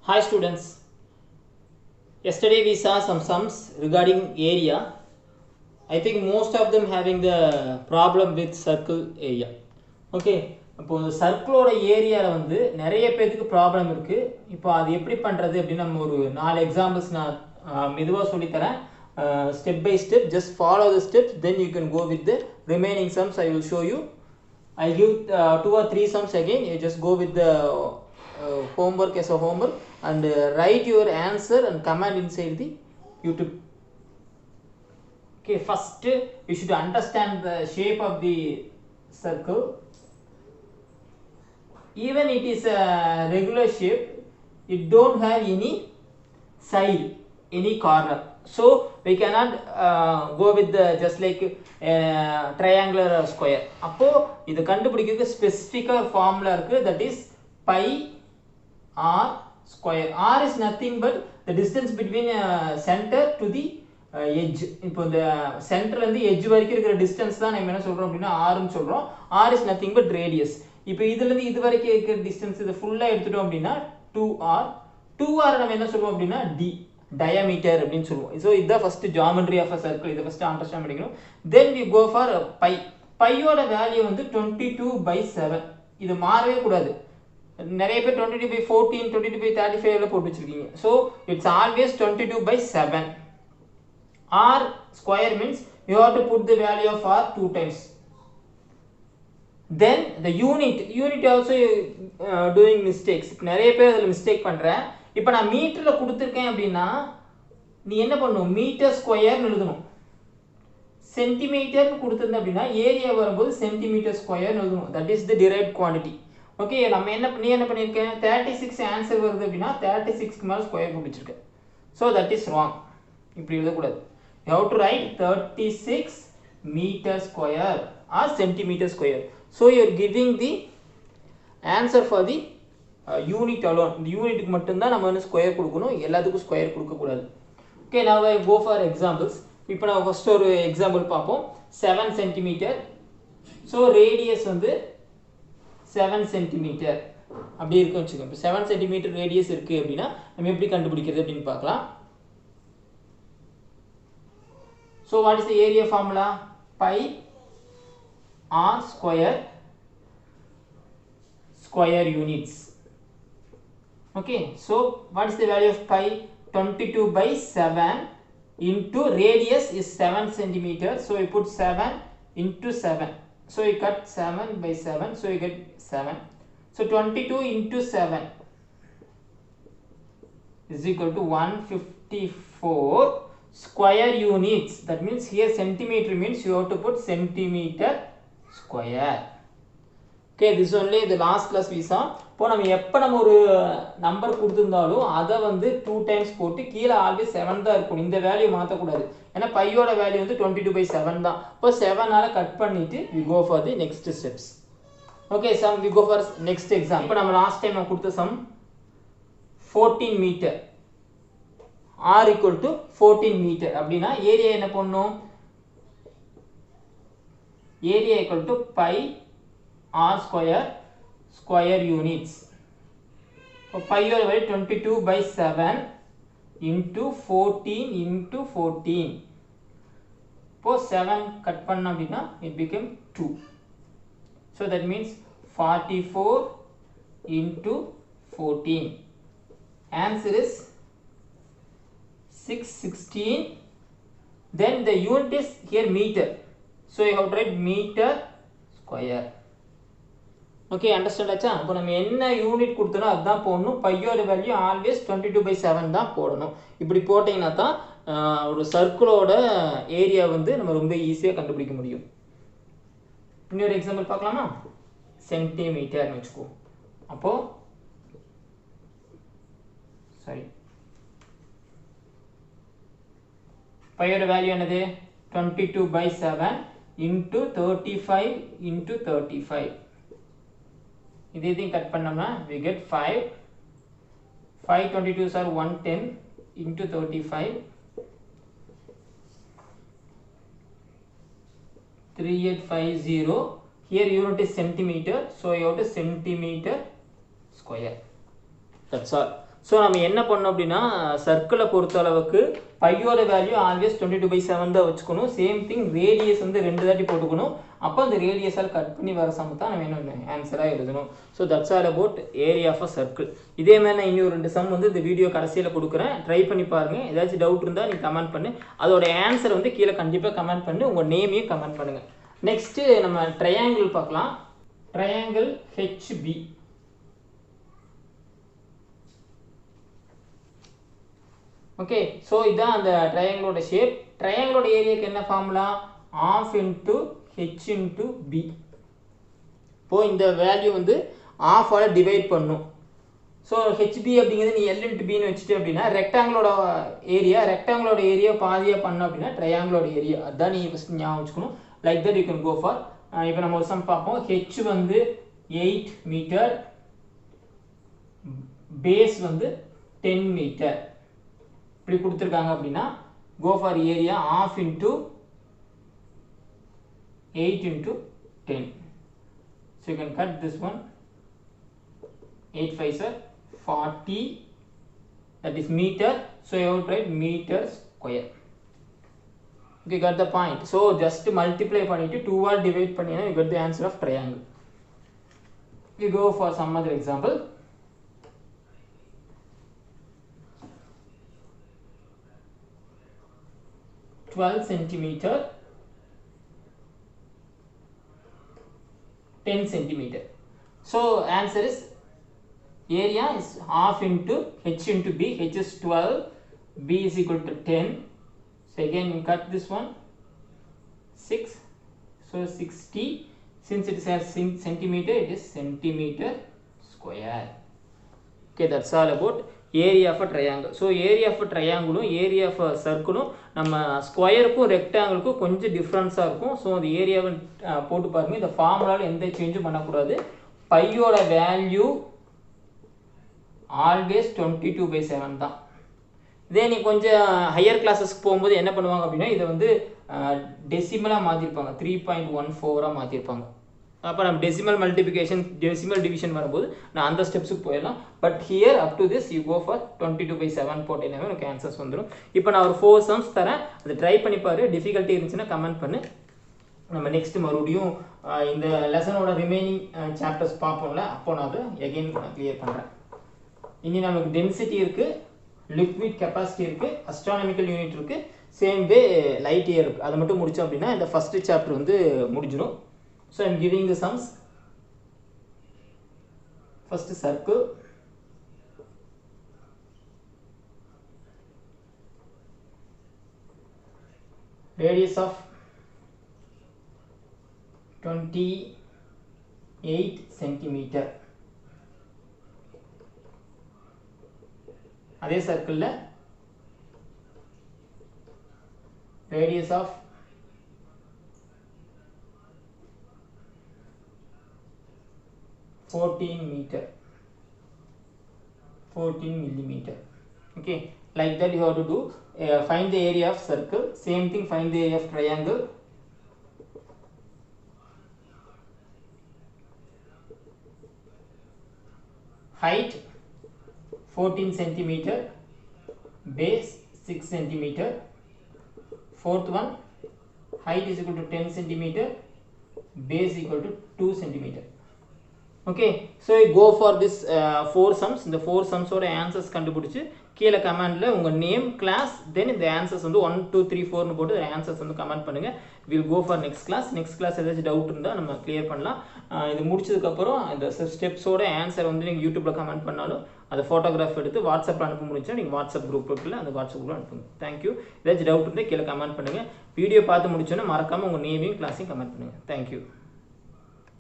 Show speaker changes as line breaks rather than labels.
Hi students, yesterday we saw some sums regarding area. I think most of them having the problem with circle area. Okay, இப்போ சர்க்கிளோட ஏரியாவில் வந்து நிறைய பேருக்கு problem இருக்குது. இப்போ அது எப்படி பண்ணுறது அப்படின்னு நம்ம ஒரு 4 எக்ஸாம்பிள்ஸ் நான் மெதுவாக சொல்லித்தரேன். Step by step, just follow the steps, then you can go with the remaining sums. I will show you. I'll give 2 or 3 sums again. You just go with the homework as a homework and write your answer and comment inside the YouTube. Okay, first you should understand the shape of the circle. Even it is a regular shape, it don't have any side, any corner, so we cannot go with the just like triangular or square. அப்போ இது கண்டுபிடிக்கிறதுக்கு ஸ்பெசிஃபிக்கா formula இருக்கு, that is pi r square. R is nothing but the distance between center to the edge. இப்போ இந்த சென்டர்ல இருந்து edge வரைக்கும் இருக்கிற டிஸ்டன்ஸ் தான் நம்ம என்ன சொல்றோம் அப்படின்னா r ன்னு சொல்றோம். R is nothing but radius. இப்போ இதுல இருந்து இது வரைக்கும் இருக்கிற டிஸ்டன்ஸ் இது ஃபுல்லா எடுத்துட்டோம் அப்படின்னா 2r. 2r நம்ம என்ன சொல்லுவோம் அப்படின்னா d, diameter அப்படின்னு சொல்லுவோம். So இதுதான் first geometry of a circle. இத ஃபர்ஸ்ட் அண்டர்ஸ்டாண்ட் பண்ணிக்கணும். Then we go for pi. pi யோட வேல்யூ வந்து 22/7. இது மாறவே கூடாது. நிறைய பேர் 22/14, 22/35 ல போட்டு வச்சிருக்கீங்க. So it's always 22/7. r square means you have to put the value of r 2 times. Then the unit also doing mistakes. நிறைய பேர் அதுல மிஸ்டேக் பண்றேன். இப்போ நான் மீட்டர்ல கொடுத்திருக்கேன் அப்படினா நீ என்ன பண்ணணும், மீட்டர் ஸ்கொயர் எழுதணும். சென்டிமீட்டர் கொடுத்திருந்தா அப்படினா ஏரியா வரும்போது சென்டிமீட்டர் ஸ்கொயர் எழுதணும். that is the derived quantity. Okay, நம்ம நீ என்ன பண்ணிருக்க, 36 ஆன்சர் வருது அப்படினா 36 க்கு மேல ஸ்கொயர் போட்டு வச்சிருக்க. so that is wrong. இப்படி எழுத கூடாது. you have to write 36 meter square or centimeter square. So you are giving the answer for the unit alone. இந்த யூனிட்டுக்கு மட்டும் தான் நம்ம வந்து ஸ்கொயர் கொடுக்கணும், எல்லாத்துக்கும் ஸ்கொயர் கொடுக்க கூடாது. Okay, now I go for examples. இப்போ நான் ஃபர்ஸ்ட் ஒரு எக்ஸாம்பிள் பார்ப்போம். 7 cm. So radius வந்து 7 cm அப்படி இருக்கு வெச்சுக்கோங்க. இப்போ 7 cm ரேடியஸ் இருக்கு அப்படினா நம்ம எப்படி கண்டுபிடிக்கிறது அப்படினு பார்க்கலாம். So what is the area formula? Pi r square units. Okay, so what is the value of pi? 22/7 into radius is 7 cm. So you put 7 into 7. So you cut 7/7. So you get 7. So 22 into 7 is equal to 154 square units. That means here centimeter means you have to put centimeter square. Okay, this is only the last class we saw. இப்போ நம்ம எப்ப நம்ம ஒரு number கொடுத்திருந்தாலும் அத வந்து 2 times போட்டு கீழ always 7 தான் இருக்கும். இந்த வேல்யூ மாத்த கூடாது. ஏன்னா பையோட வேல்யூ வந்து 22/7 தான். இப்போ 7 ஆல கட் பண்ணிட்டு we go for the next steps. Okay, we go for next exam. இப்போ நம்ம லாஸ்ட் டைம் நம்ம கொடுத்த sum 14 metre r equal to 14 metre அப்படினா ஏரியா என்ன பண்ணனும், area equal to pi r square units. So pi யோட value 22/7 into 14 into 14. இப்போ 7 cut பண்ணா அப்படினா it became 2. So that means 44 into 14. Answer is 616. Then the unit is here meter. So you have to write meter square. Okay, understand ஆச்சா? இப்போ நம்ம என்ன unit கொடுத்தனோ அதான் போடணும். பையோட வேல்யூ ஆல்வேஸ் 22/7 தான் போடணும். இப்படி போட்டீங்கன்னா தான் ஒரு சர்க்கிளோட ஏரியா வந்து நம்ம ரொம்ப ஈஸியா கண்டுபிடிக்க முடியும். இன்னொரு எக்ஸாம்பிள் பார்க்கலாமா? சென்டிமீட்டர்னு வெச்சுக்கோ. அப்போ சாரி பையோட வேல்யூ என்னது, 22/7 into 35 into 35. இதையும் கட் பண்ணோம்னா we get 5. 5 22s are 110 into 35. 3850. Here unit is centimeter, so you have to centimeter square. That's all. So நம்ம என்ன பண்ணோம் அப்படின்னா சர்க்கிளை பொறுத்த அளவுக்கு பையோட வேல்யூ ஆல்வேஸ் 22/7 தான் வச்சுக்கணும். சேம் திங் ரேடியஸ் வந்து 2 தாட்டி போட்டுக்கணும். அப்போ அந்த ரேடியஸால் கட் பண்ணி வர சம் தான் நம்ம என்ன ஆன்சராக எழுதணும். So that's all about area of a circle. இதே மாதிரி நான் இன்னும் 2 சம் வந்து இந்த வீடியோ கடைசியில் கொடுக்குறேன். ட்ரை பண்ணி பாருங்கள். ஏதாச்சும் டவுட் இருந்தால் நீங்கள் கமெண்ட் பண்ணு. அதோட ஆன்சர் வந்து கீழே கண்டிப்பாக கமெண்ட் பண்ணி உங்கள் நேமையும் கமெண்ட் பண்ணுங்கள். நெக்ஸ்ட்டு நம்ம ட்ரையாங்கிள் பார்க்கலாம். Triangle HB. ஓகே, ஸோ இதுதான் அந்த ட்ரையாங்கிளோட ஷேப். ட்ரையாங்கிளோட ஏரியாவுக்கு என்ன formula? ½ into h into b. இப்போ இந்த வேல்யூ வந்து ½ டிவைட் பண்ணும். ஸோ ஹெச்பி அப்படிங்கிறது நீ L into பின்னு வச்சுட்டு அப்படின்னா ரெக்டாங்கிளோட ஏரியா பாதியாக பண்ணோம் அப்படின்னா ட்ரையாங்கிளோட ஏரியா. அதுதான் நீ ஃபஸ்ட் ஞாபகம் வச்சுக்கணும். Like that you can go far. இப்போ நம்ம ஒரு சம் பார்ப்போம். ஹெச் வந்து 8 மீட்டர், பேஸ் வந்து 10 மீட்டர் இப்படி கொடுத்துருக்காங்க அப்படின்னா go for area ½ into 8 into 10. So you can cut this one. 8 5s are 40, that is meter. So you have to write meter square. Okay, got the point. So just multiply பண்ணிட்டு 2 all divide பண்ணினா you get the answer of triangle. We go for some other example. 12 centimeter, 10 centimeter. So answer is area is ½ into h into b. H is 12, b is equal to 10. So again you cut this one, 6. So 60. Since it has centimeter, it is centimeter square. Okay, that's all about area of a triangle. So area of a ட்ரையாங்கிளும் area of a சர்க்கிளும் நம்ம ஸ்கொயருக்கும் ரெக்டாங்கிளுக்கும் கொஞ்சம் டிஃப்ரென்ஸாக இருக்கும். So அந்த ஏரியாவை போட்டு பாருங்கள். இந்த ஃபார்முலாவில் எந்த சேஞ்சும் பண்ணக்கூடாது. பையோட வேல்யூ ஆல்வேஸ் 22/7 தான். இதே நீ கொஞ்சம் ஹையர் கிளாஸஸ்க்கு போகும்போது என்ன பண்ணுவாங்க அப்படின்னா இதை வந்து டெசிமலாக மாற்றிருப்பாங்க, 3.14ஆக மாற்றிருப்பாங்க. அப்போ நம்ம டெசிமல் மல்டிபிகேஷன் டெசிமல் டிவிஷன் வரும்போது நான் அந்த ஸ்டெப்ஸுக்கு போயிடலாம். But here up to this you go for 22/7 போட்டேனாவே எனக்கு ஆன்சர்ஸ் வந்துடும். இப்போ நான் ஒரு 4 சம்ஸ் தரேன், அதை ட்ரை பண்ணி பாரு. டிஃபிகல்ட்டி இருந்துச்சுன்னா கமெண்ட் பண்ணு. நம்ம நெக்ஸ்ட் மறுபடியும் இந்த லெசனோட ரிமைனிங் சாப்டர்ஸ் பார்ப்போம்ல, அப்போ நான் அதை எகெயின் கிளியர் பண்ணுறேன். இனி நமக்கு டென்சிட்டி இருக்குது, லிக்விட் கெப்பாசிட்டி இருக்குது, அஸ்ட்ரானமிக்கல் யூனிட் இருக்குது, சேம் வே லைட் இயர் இருக்குது. அதை மட்டும் முடித்தோம் அப்படின்னா இந்த ஃபஸ்ட்டு சாப்டர் வந்து முடிஞ்சிடும். So I am giving the sums. First circle, radius of 28 centimeter. அதே சர்க்கிளில் radius of 14 meter, 14 millimeter. Okay, like that you have to do. Find the area of circle. Same thing, find the area of triangle. Height 14 centimeter, base 6 centimeter. Fourth one, height is equal to 10 centimeter, base equal to 2 centimeter. Okay, so you go for this 4 sums. இந்த 4 sums ஓட answers கண்டுபிடிச்சு கீழே கமெண்ட்ல உங்க name, class, தென் இந்த answers வந்து 1 2 3 4 னு போட்டு ஆன்சர்ஸ் வந்து கமெண்ட் பண்ணுங்க. Will go for next class ஏதாச்சும் டவுட் இருந்தால் நம்ம கிளியர் பண்ணலாம். இது முடிச்சதுக்கப்புறம் இந்த ஸ்டெப்ஸோட ஆன்சர் வந்து நீங்கள் யூடியூப்பில் கமெண்ட் பண்ணாலும் அதை ஃபோட்டோகிராஃப் எடுத்து வாட்ஸ்அப்பில் அனுப்ப முடிஞ்சா நீங்கள் வாட்ஸ்அப் குரூப் இருக்குல்ல, அந்த வாட்ஸ்அப் குரூப் அனுப்புங்க. தேங்க்யூ. ஏதாச்சும் டவுட் இருந்தால் கீழே கமெண்ட் பண்ணுங்கள். வீடியோ பார்த்து முடிச்சோன்னா மறக்காமல் உங்கள் நேமையும் கிளாஸையும் கமெண்ட் பண்ணுங்கள். தேங்க்யூ.